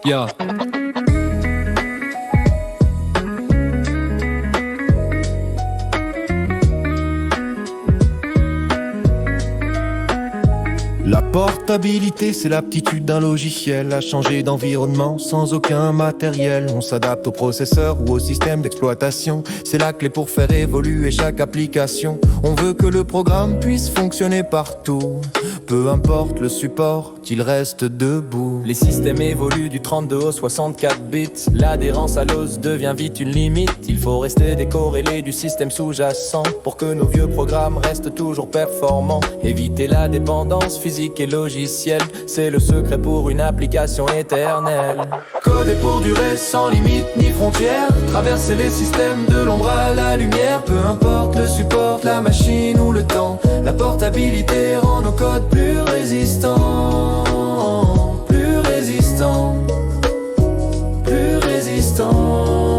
Yeah. La portabilité, c'est l'aptitude d'un logiciel à changer d'environnement sans aucun matériel. On s'adapte au processeur ou au système d'exploitation. C'est la clé pour faire évoluer chaque application. On veut que le programme puisse fonctionner partout. Peu importe le support, qu'il reste debout. Les systèmes évoluent du 32 au 64 bits. L'adhérence à l'os devient vite une limite. Il faut rester décorrélé du système sous-jacent pour que nos vieux programmes restent toujours performants. Éviter la dépendance physique et logicielle, c'est le secret pour une application éternelle. Coder pour durer sans limite ni frontières. Traverser les systèmes de l'ombre à la lumière. Peu importe le support, la machine ou le temps. La portabilité rend nos codes plus résistants. Plus résistants. Plus résistants.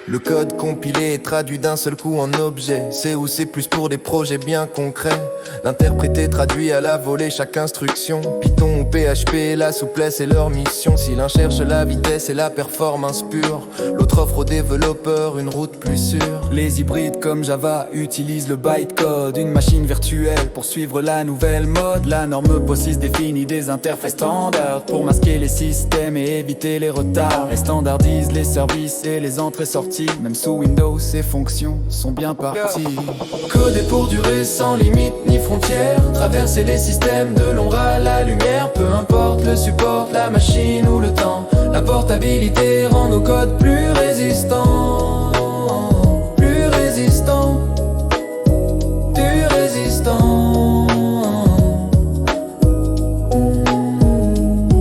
Le code compilé est traduit d'un seul coup en objet. C ou C++ pour des projets bien concrets. L'interpréter traduit à la volée chaque instruction. Python ou PHP, la souplesse est leur mission. Si l'un cherche la vitesse et la performance pure, l'autre offre aux développeurs une route plus sûre. Les hybrides comme Java utilisent le bytecode, une machine virtuelle pour suivre la nouvelle mode. La norme POSIX définit des interfaces standards pour masquer les systèmes et éviter les retards. Elle standardise les services et les entrées-sorties. Même sous Windows, ces fonctions sont bien parties. Coder pour durer sans limite ni frontières. Traverser les systèmes de l'ombre à la lumière. Peu importe le support, la machine ou le temps. La portabilité rend nos codes plus résistants. Plus résistants. Plus résistants.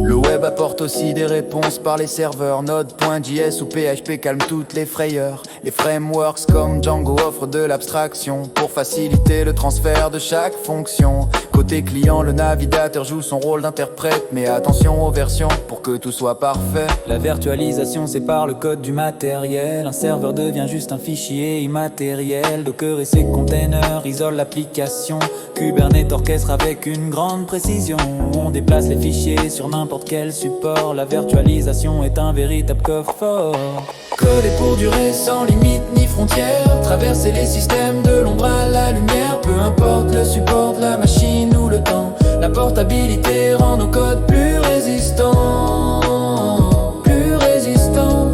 Le web apporte aussi des réponses par les serveurs. Node.js ou PHP calment toutes les frayeurs. Les frameworks comme Django offrent de l'abstraction pour faciliter le transfert de chaque fonction. Côté client, le navigateur joue son rôle d'interprète. Mais attention aux versions pour que tout soit parfait. La virtualisation sépare le code du matériel. Un serveur devient juste un fichier immatériel. Docker et ses containers isolent l'application. Kubernetes orchestre avec une grande précision. On déplace les fichiers sur n'importe quel support. La virtualisation est un véritable coffre-fort. Coder pour durer sans limite ni frontières. Traverser les systèmes de l'ombre à la lumière. Peu importe le support, la machine ou le temps. La portabilité rend nos codes plus résistants. Plus résistants.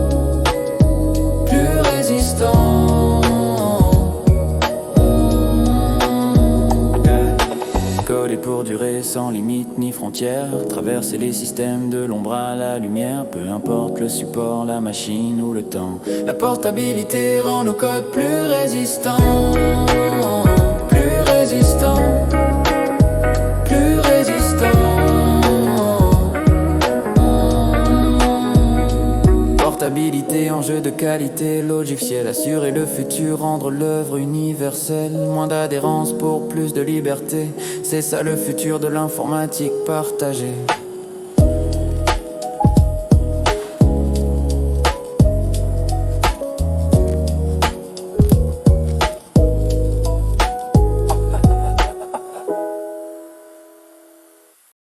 Plus résistants. Coder pour durer sans limite ni frontières. Traverser les systèmes de l'ombre à la lumière. Peu importe le support, la machine ou le temps. La portabilité rend nos codes plus résistants. Plus résistants. Plus résistants. Portabilité, enjeu de qualité, logiciel, assurer le futur, rendre l'œuvre universelle. Moins d'adhérence pour plus de liberté, c'est ça le futur de l'informatique partagée.